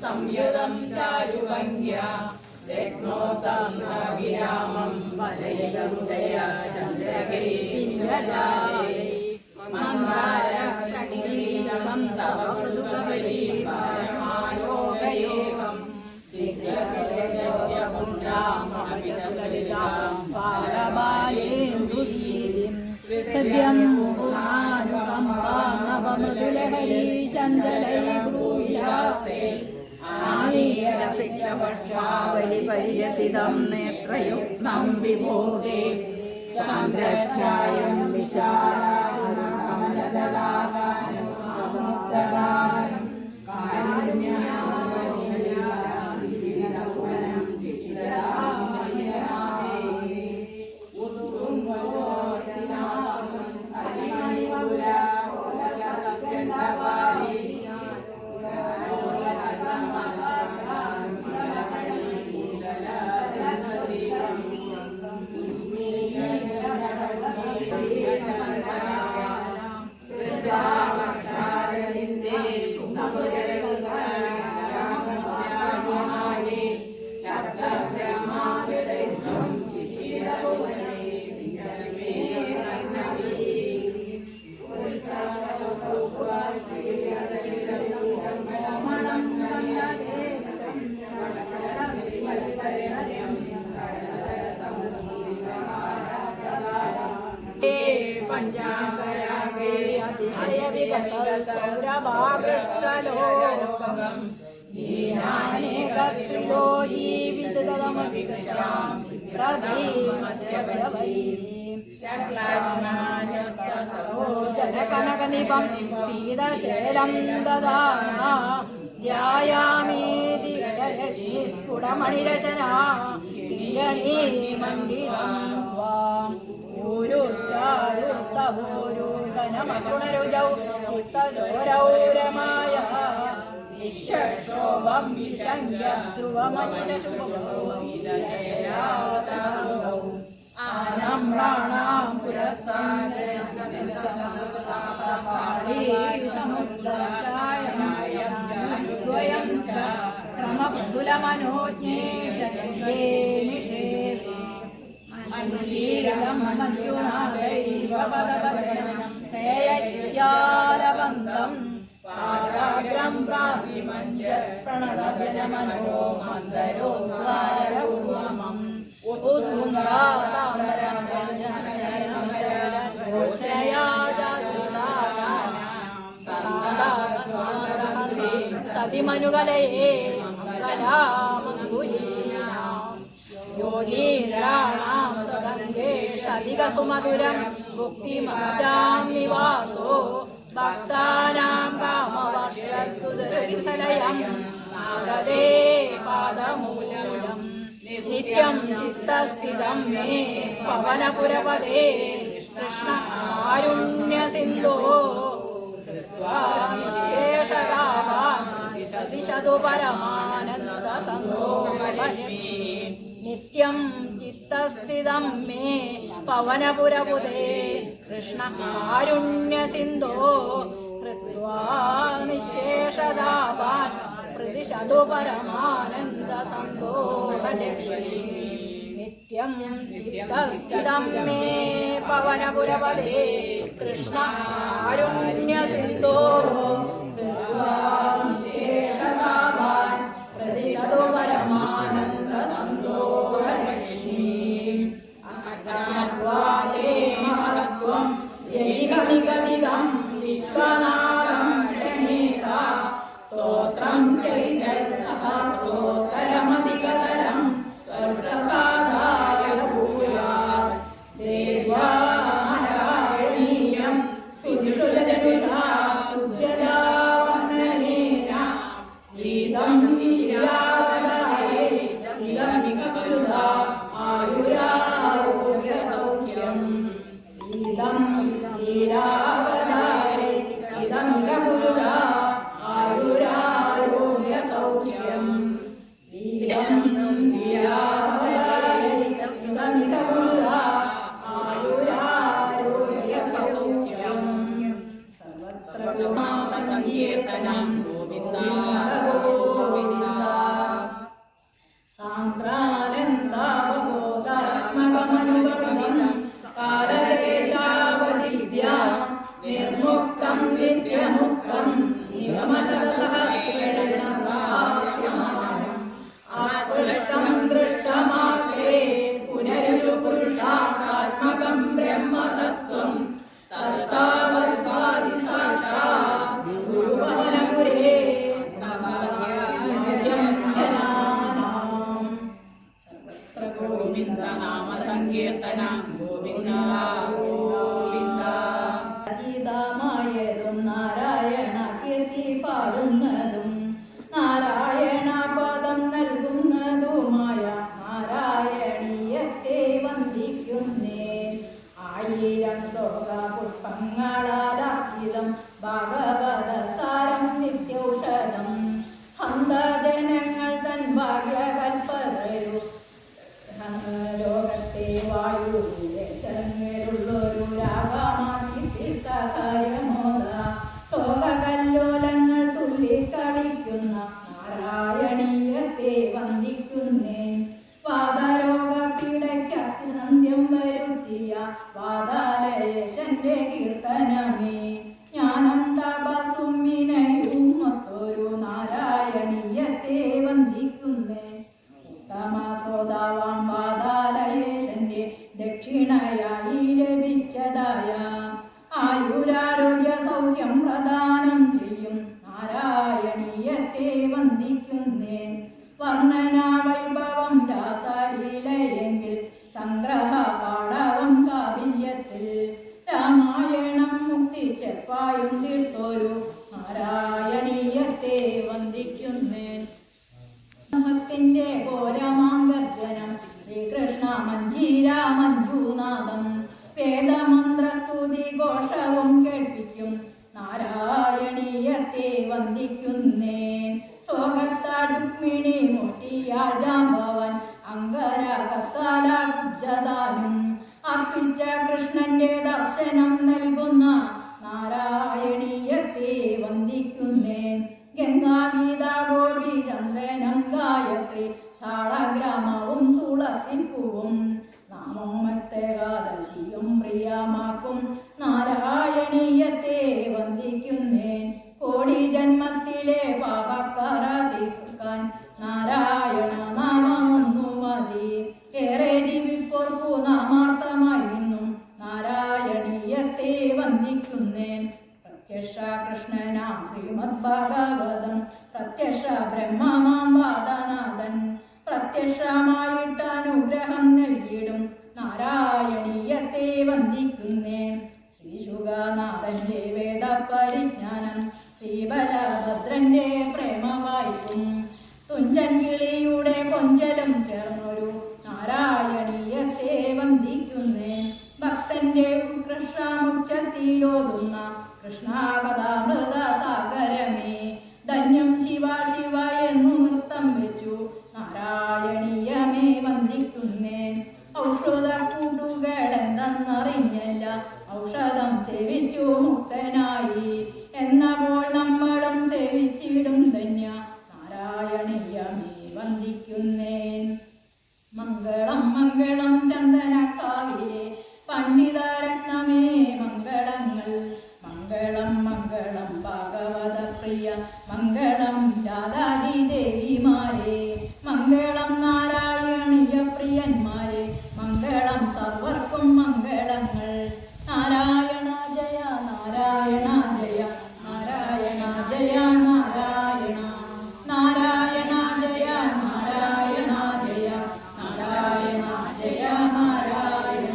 സംയുതം ചാരുഭംഗ്യ രത്നോത്താംഗിരാമം വലയഹൃദയാ ചന്ദ്രകൈ മന്ദാരസടിവീരമം തവ മൃദുകവലീപരമാലോകയേകം ശ്രീകൃഷ്ണപുണ്ഡ്രാമഹിതസലിതാം പാലമാലേന്ദുരീതിം ഹൃദ്യം നവമൃദുലഹരീ ചന്ദ്രലൈ ഭൂയാസേ ആനീയരസിദ്ധപക്ഷാവലി പരിരസിതം നേത്രയുഗ്നം വിഭോഗേ സാന്ദ്രച്ഛായം വിശാലകമലദളാകാരം അമുക്തദാനം കാരുണ്യാവനിലീലാശിശിരകുലം ചിത്തിരാമയമായേ ഉത്തുംഗോസിനാസം ഹരിമണിപുരാ ഓലസത്യന്തവാരി പഞ്ചാപരാഗേ അതിശയവികസൗരഭാകൃഷ്ടലോകം ഈനാനേകത്രിലോ ജീവിതമഭികശാം പ്രധീമദ്യവൈരീം ശക്ലാസ്മാനസ്തസോജനകനകനിപം പീതചേലം ദദാനാ ധ്യായാമീതി ഗജശീസ്ഫുടമണിരചനാ ഇന്ദ്രനീമണ്ഡിതം ത്വാം ൂരുച്ചാരുത്തഭൂരുഗനമസുണരുജൗ ചിത്തചോരൗരമായ വിശ്വക്ഷോഭം വിശങ്ക്യ ധ്രുവമഞ്ജശുഭൗ ആനമ്രാണാം പുരസ്താദ്വയം ച ക്രമപുതുലമനോജ്ഞേ ജഗേ നിഷേധേ അനുശീലം മഞ്ജുനാഥൈവപദപദനം സേയജ്ഞാലബന്ധം പാദാഗ്രം പ്രാപ്തിമഞ്ജ പ്രണതജനമനോ മന്ദരോ ദ്വാരൗമം തതിമനുകലയേ യോനീന്ദ്രാണാം തദംഗേഷധികസുമധുരം ഭുക്തിമജാനിവാസോ ഭക്താനാം കാമവർഷലയം നാഗദേ പാദമൂലം നിത്യം ചിത്തസ്ഥിതം മേ പവനപുരപദേ കൃഷ്ണ കാരുണ്യസിന്ധോ ദിശതു പരമാനന്ദസന്തോഷലക്ഷ്മീ നിത്യം ചിത്തസ്ഥിതം മേ പവനപുരപുദേ കൃഷ്ണ കാരുണ്യസിന്ധോ കൃത്വാ നിശേഷദാവാൻ പ്രതിശതു പരമാനന്ദസന്തോഷലക്ഷ്മീ നിത്യം ചിത്തസ്ഥിതം മേ പവനപുരപദേ കൃഷ്ണ കാരുണ്യസിന്ധോ കൃത്വാ നിശേഷദാവാൻ പ്രതിശതു പരമാനന്ദസന്തോഷലക്ഷ്മീ അജ്ഞാത്വാദേ മഹത്വം യൈകനികനിദം വിശ്വനാഥം ക്ഷണീത സ്തോത്രം ചൈതന്യസഹസ്രോത്തരമധികതരം തൽപ്രസാദായ ഭൂയാത് ദേവാനാരണീയം സുജുഷുജനുഷാ സുജലാവന്നനേന ശ്രീതം നിരാവതായേ ഇദം വന്ദിക്കുന്നേൻ. വർണ്ണന വൈഭവം രാസലീലയെങ്കിൽ സംഗ്രഹ പാടവം കാവ്യത്തിൽ രാമായണം മുക്തി ചെപ്പായും തീർത്തൊരു നാരായണീയത്തെ വന്ദിക്കുന്നേൻ. ത്തിന്റെ ഘോരമാംഗർജനം ശ്രീകൃഷ്ണ മഞ്ജീര മഞ്ജുനാഥം വേദമന്ത്രസ്തുതി ഘോഷവും കേൾപ്പിക്കും നാരായണീയത്തെ വന്ദിക്കുന്നേൻ. സ്വകത്താൽ രുക്മിണി മുട്ടിയാൽ ജാമ്പവൻ അങ്കരകത്താല കുജദാനും അർപ്പിച്ച കൃഷ്ണന്റെ ദർശനം നൽകുന്ന നാരായണീയത്തെ വന്ദിക്കുന്നേൻ. ഗംഗാഗീത ഗോപി ചന്ദനം ഗായത്രി സാളഗ്രാമവും തുളസിപ്പൂവും നാമോമത്തേകാദശിയും പ്രിയമാക്കും നാരായണീയത്തെ വന്ദിക്കുന്നേൻ. കോടി ജന്മത്തിലെ പാപക്കറ തീർക്കാൻ നാരായണ നാമമൊന്നു മതി. ഏറെ ജീവിപ്പോർക്കു നാമാർത്ഥമായി നിന്നും നാരായണീയത്തെ വന്ദിക്കുന്നേൻ. പ്രത്യക്ഷ കൃഷ്ണനാം ശ്രീമദ് ഭാഗവതം പ്രത്യക്ഷ ബ്രഹ്മമാം വാദനാഥൻ പ്രത്യക്ഷമായിട്ട് അനുഗ്രഹം നൽകിയിടും നാരായണീയത്തെ വന്ദിക്കുന്നേൻ. ശ്രീശുഗനാഥന്റെ വേദ പരിജ്ഞാനം ശ്രീബലഭദ്രന്റെ പ്രേമ വായ്പും തുഞ്ചൻ കിളിയുടെ കൊഞ്ചലും ചേർന്നൊരു നാരായണീയത്തെ വന്ദിക്കുന്നേൻ. ഭക്തന്റെ ഉത്കൃഷ്ടാമുച്ചത്തിലോതുന്ന കൃഷ്ണാകഥാമൃത സാഗരമേ ധന്യം ശിവ ശിവ എന്നു നൃത്തം വെച്ചു നാരായണീയമേ വന്ദിക്കുന്നേൻ. ഔഷധ കൂട്ടുകളെന്തെന്നറിഞ്ഞല്ല ഔഷധം സേവിച്ചു മുക്തനായി എന്നപ്പോൾ നമ്മളും സേവിച്ചിടും ധന്യ നാരായണീയമേ വന്ദിക്കുന്നേൻ. മംഗളം മംഗളം ചന്ദനക്കാവിലെ പണ്ഡിതരത്നമേ മംഗളങ്ങൾ മംഗളം മംഗളം ഭാഗവത പ്രിയ മംഗളം രാധാദി ദേവിമാരെ മംഗളം നാരായണീയ പ്രിയന്മാരെ മംഗളം സർവർക്കും മംഗളങ്ങൾ. നാരായണ ജയ നാരായണ ജയ നാരായണ ജയ നാരായണ നാരായണ ജയ നാരായണ ജയ നാരായണ ജയ നാരായണ.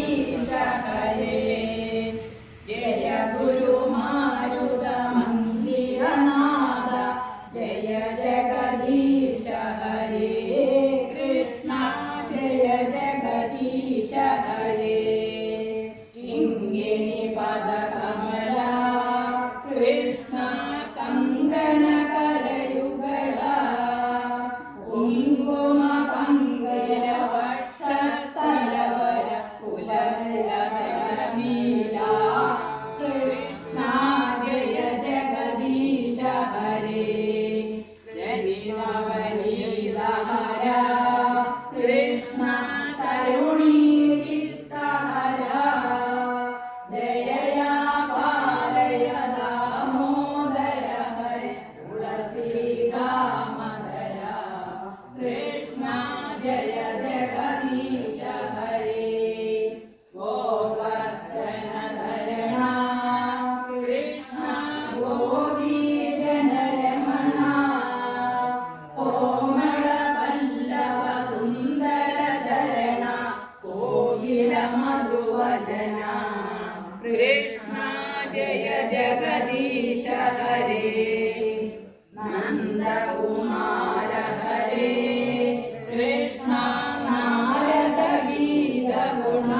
ഈശ ഹരേ ജയ ഗുരുമാരുത മന്ദിരനാഥ ജയ ജഗദീശ ഹരേ കൃഷ്ണ ജയ ജഗദീശ ഹരേ. ഇംഗിണി പദകമല കൃഷ്ണ കങ്കണ കരയുഗള കുങ്കുമ പങ്കജ വക്ഷ സലവര കുലനീല കൃഷ്ണ ജയ ജഗദീശ ഹരേ ജനിനവനീത ഹര കൃഷ്ണ കരുണീ ചിത്തഹര ജയയാ പാലയ ദാമോദര ഹരി തുളസീദാമദര കൃഷ്ണ ജയ ജഗദീശ ഹരേ. ഗോവർദ്ധനധരണ കൃഷ്ണ ഗോപീജനരമണ കോമള പല്ലവ സുന്ദര ചരണ കോകില മധുവചന കൃഷ്ണ ജയ ജഗദീശ ഹരേ. നന്ദകുമാര ഹരേ കൃഷ്ണ നാരദ ഗീത ഗുണ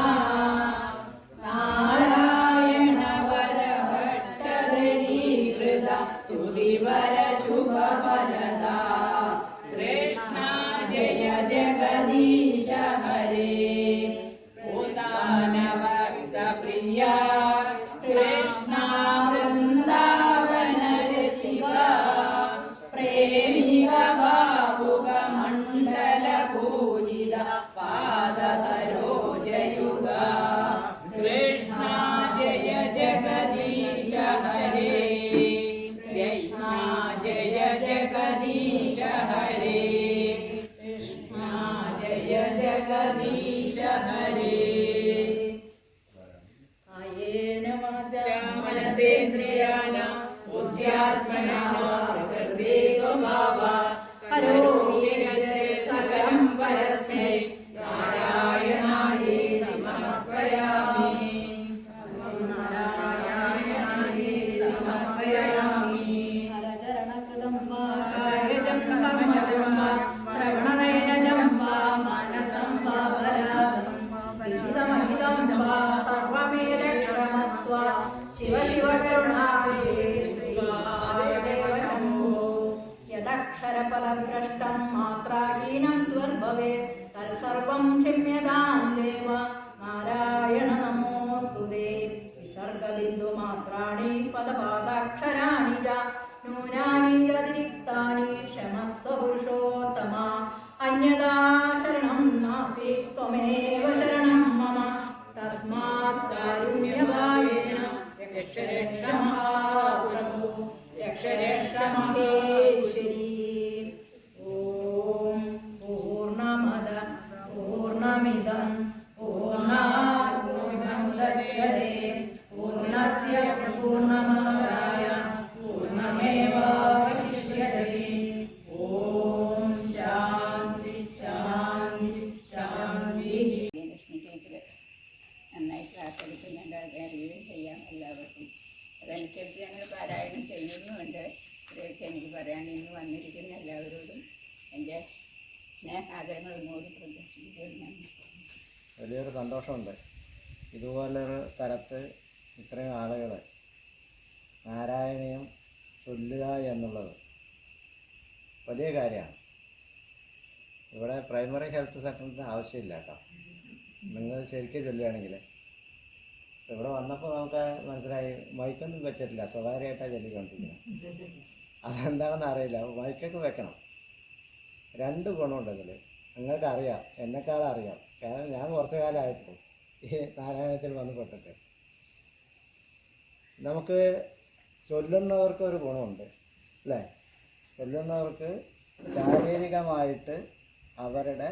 നാരായണ വര ഭട്ടധരീകൃത തുരിവര ശുഭഫലദ കൃഷ്ണ ജയ ജഗദീശ ഹരേ. പൂതാനഭക്ത പ്രിയ കൃഷ്ണ വൃന്ദാവന രസിക പ്രേമിക ഭാവുക भ्रष्टं मात्राहीनं त्वद्भवेत् तत्सर्वं क्षम्यतां देव नारायण नमोऽस्तु ते विसर्गबिन्दुमात्राणि पदपादाक्षराणि च न्यूनानि अतिरिक्तानि क्षमस्व पुरुषोत्तमा अन्यदा शरणं नास्ति त्वमेव शरणं मम तस्मात् कारुण्यभावेन यक्ष महाप्रभु यक्ष महेश्वरी ॐ पूर्णमद पूर्णमिदं पूर्णात् पूर्णमुदच्यते पूर्णस्य पूर्णमादाय पूर्णमेवावशिष्यते ॐ ശാന്തി ശാന്തി ശാന്തി. ലക്ഷ്മി ചേച്ചി നന്നായി ക്ലാസ് എടുക്കുന്നുണ്ട്, അത് അറിയുകയും ചെയ്യാം എല്ലാവർക്കും. അതനുസരിച്ച് ഞങ്ങൾ പാരായണം ചെയ്യുന്നുമുണ്ട്. ഇത്രയൊക്കെ എനിക്ക് പറയാൻ ഇന്ന് വന്നിരിക്കുന്ന എല്ലാവരോടും എൻ്റെ സ്നേഹാദരങ്ങളും കൂടി പ്രദർശിപ്പിക്കുന്നു. വലിയൊരു സന്തോഷമുണ്ട് ഇതുപോലൊരു സ്ഥലത്ത് ഇത്രയും ആളുകൾ നാരായണീയം ചൊല്ലുക എന്നുള്ളത് വലിയ കാര്യമാണ്. ഇവിടെ പ്രൈമറി ഹെൽത്ത് സെൻ്ററിൻ്റെ ആവശ്യമില്ല കേട്ടോ. നിങ്ങൾ ശരിക്കും ചൊല്ലുകയാണെങ്കിൽ ഇവിടെ വന്നപ്പോൾ നമുക്ക് മനസ്സിലായി മൈക്കൊന്നും വെച്ചിട്ടില്ല, സ്വകാര്യമായിട്ടാണ് ചൊല്ലിക്കൊണ്ടിരിക്കുന്നത്. അതെന്താണെന്ന് അറിയില്ല. മൈക്കൊക്കെ വെക്കണം. രണ്ട് ഗുണമുണ്ട് ഇതിൽ. നിങ്ങൾക്ക് അറിയാം, എന്നെക്കാളും അറിയാം. കാരണം ഞാൻ കുറച്ചു കാലമായിട്ടു ഈ നാരായണത്തിൽ വന്ന് പെട്ടിട്ട്. നമുക്ക് ചൊല്ലുന്നവർക്ക് ഒരു ഗുണമുണ്ട് അല്ലേ? ചൊല്ലുന്നവർക്ക് ശാരീരികമായിട്ട് അവരുടെ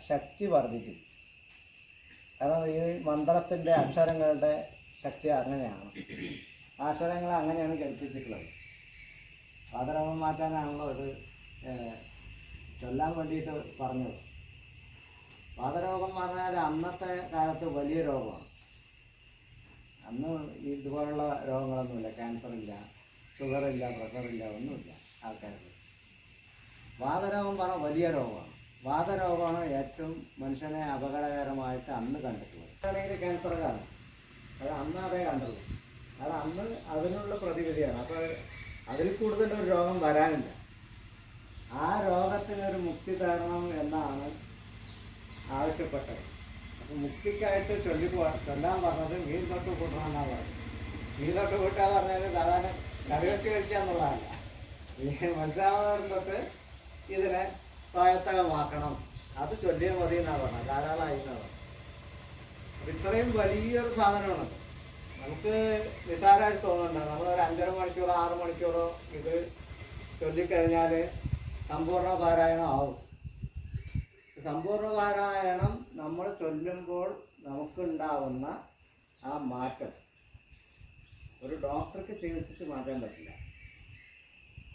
ശക്തി വർദ്ധിക്കും. കാരണം ഈ മന്ത്രത്തിൻ്റെ അക്ഷരങ്ങളുടെ ശക്തി അങ്ങനെയാണ്. അക്ഷരങ്ങൾ അങ്ങനെയാണ് കൽപ്പിച്ചിട്ടുള്ളത്. പാദരോഗം മാറ്റാനാണല്ലോ ഇത് ചൊല്ലാൻ വേണ്ടിയിട്ട് പറഞ്ഞത്. പാദരോഗം പറഞ്ഞാൽ അന്നത്തെ കാലത്ത് വലിയ രോഗമാണ്. അന്ന് ഇതുപോലുള്ള രോഗങ്ങളൊന്നുമില്ല. ക്യാൻസറില്ല, ഷുഗറില്ല, പ്രഷറില്ല, ഒന്നുമില്ല ആൾക്കാർക്ക്. വാതരോഗം പറഞ്ഞാൽ വലിയ രോഗമാണ്. വാതരോഗമാണ് ഏറ്റവും മനുഷ്യനെ അപകടകരമായിട്ട് അന്ന് കണ്ടിട്ടുള്ളത്. ക്യാൻസർ കാരണം അത് അന്ന് അതേ കണ്ടുള്ളൂ. അത് അന്ന് അതിനുള്ള പ്രതിവിധിയാണ്. അപ്പോൾ അതിൽ കൂടുതലൊരു രോഗം വരാനില്ല. ആ രോഗത്തിനൊരു മുക്തി തരണം എന്നാണ് ആവശ്യപ്പെട്ടത്. അപ്പോൾ മുക്തിക്കായിട്ട് ചൊല്ലാൻ പറഞ്ഞത് മീൻ തൊട്ട് കൂട്ടണമെന്നാണ് പറഞ്ഞത്. മീൻ തൊട്ട് കൂട്ടുക പറഞ്ഞാൽ സാധാരണ കറി വെച്ച് കഴിക്കുക എന്നുള്ളതല്ല. ഈ മനസ്സിലാവുന്നവരും തൊട്ട് ഇതിനെ സ്വായത്തകമാക്കണം. അത് ചൊല്ലിയാൽ മതി എന്നാണ് പറഞ്ഞത്. ധാരാളമായി എന്നാണ് പറഞ്ഞത്. അപ്പം ഇത്രയും വലിയൊരു സാധനമാണ്. നമുക്ക് നിസ്സാരമായിട്ട് തോന്നുന്നുണ്ട്. നമ്മളൊരു 5.5 മണിക്കൂറോ 6 മണിക്കൂറോ ഇത് ചൊല്ലിക്കഴിഞ്ഞാൽ സമ്പൂർണ്ണ പാരായണം ആവും. സമ്പൂർണ്ണ പാരായണം നമ്മൾ ചൊല്ലുമ്പോൾ നമുക്കുണ്ടാവുന്ന ആ മാറ്റം ഒരു ഡോക്ടർക്ക് ചികിത്സിച്ച് മാറ്റാൻ പറ്റില്ല.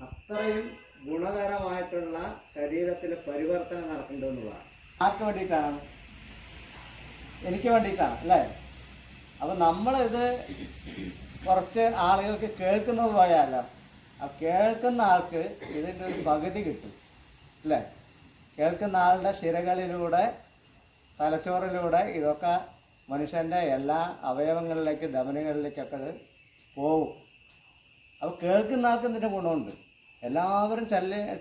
അത്രയും ഗുണകരമായിട്ടുള്ള ശരീരത്തിൽ പരിവർത്തനം നടക്കുന്നുണ്ടെന്നുള്ളതാണ്. ആർക്ക് വേണ്ടിയിട്ടാണ്? എനിക്ക് വേണ്ടിയിട്ടാണ് അല്ലേ? അപ്പം നമ്മളിത് കുറച്ച് ആളുകൾക്ക് കേൾക്കുന്നത് പോയാലോ, ആ കേൾക്കുന്ന ആൾക്ക് ഇതിൻ്റെ ഒരു പകുതി കിട്ടും അല്ലേ? കേൾക്കുന്ന ആളുടെ ശിരകളിലൂടെ, തലച്ചോറിലൂടെ ഇതൊക്കെ മനുഷ്യൻ്റെ എല്ലാ അവയവങ്ങളിലേക്ക്, ധമനികളിലേക്കൊക്കെ ഇത് പോവും. അപ്പോൾ കേൾക്കുന്ന ആൾക്ക് ഇതിൻ്റെ ഗുണമുണ്ട്. എല്ലാവരും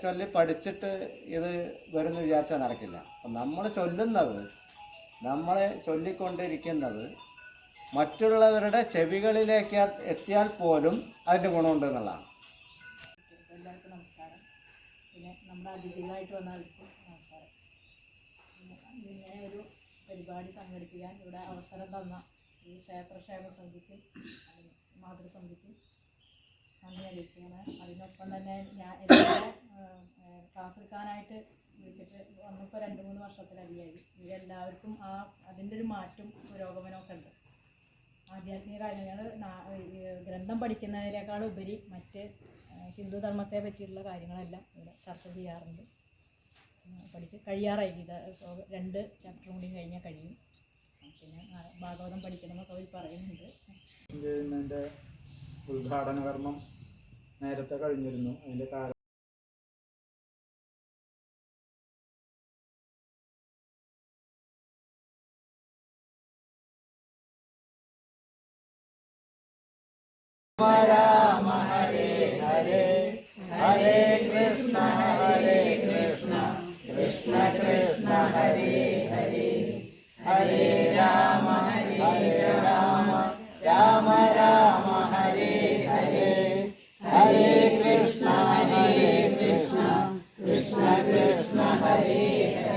ചൊല്ലി പഠിച്ചിട്ട് ഇത് വരുമെന്ന് വിചാരിച്ചാൽ നടക്കില്ല. അപ്പം നമ്മൾ ചൊല്ലുന്നത്, നമ്മൾ ചൊല്ലിക്കൊണ്ടിരിക്കുന്നത് മറ്റുള്ളവരുടെ ചെവികളിലേക്ക് എത്തിയാൽ പോലും അതിൻ്റെ ഗുണമുണ്ട് എന്നുള്ളതാണ്. എല്ലാവർക്കും നമസ്കാരം. പിന്നെ നമ്മുടെ അതിഥികളായിട്ട് വന്നവർക്കും നമസ്കാരം. ഇങ്ങനെ ഒരു പരിപാടി സംഘടിപ്പിക്കാൻ ഇവിടെ അവസരം തന്ന ഈ ക്ഷേത്രക്ഷേമ സമിതിക്കും മാതൃസമിതിക്കും നന്ദി അറിയിക്കുകയാണ്. അതിനൊപ്പം തന്നെ ഞാൻ ക്ലാസ് എടുക്കാനായിട്ട് വിളിച്ചിട്ട് വന്നപ്പോൾ 2-3 വർഷത്തിലധികമായി. ഇവരെല്ലാവർക്കും അതിൻ്റെ ഒരു മാറ്റം പുരോഗമനമൊക്കെ ഉണ്ട്. ആധ്യാത്മിക കാര്യങ്ങൾ ഗ്രന്ഥം പഠിക്കുന്നതിനേക്കാൾ ഉപരി മറ്റ് ഹിന്ദു ധർമ്മത്തെ പറ്റിയിട്ടുള്ള കാര്യങ്ങളെല്ലാം ഇവിടെ ചർച്ച ചെയ്യാറുണ്ട്. പഠിച്ച് കഴിയാറായി. ഇത് 2 ചാപ്റ്ററും കൂടി കഴിഞ്ഞാൽ കഴിയും. പിന്നെ ഭാഗവതം പഠിക്കണമെന്നൊക്കെ അവർ പറയുന്നുണ്ട്. ഇതിൻ്റെ ഉദ്ഘാടന കർമ്മം നേരത്തെ കഴിഞ്ഞിരുന്നു. അതിൻ്റെ കാരണം രാമ ഹരേ ഹരേ ഹരേ കൃഷ്ണ കൃഷ്ണ ഹരേ കൃഷ്ണ കൃഷ്ണ കൃഷ്ണ ഹരേ ഹരേ ഹരേ രാമ രാമ രാമ ഹരേ ഹരേ ഹരേ കൃഷ്ണ കൃഷ്ണ കൃഷ്ണ ഹരേ ഹരേ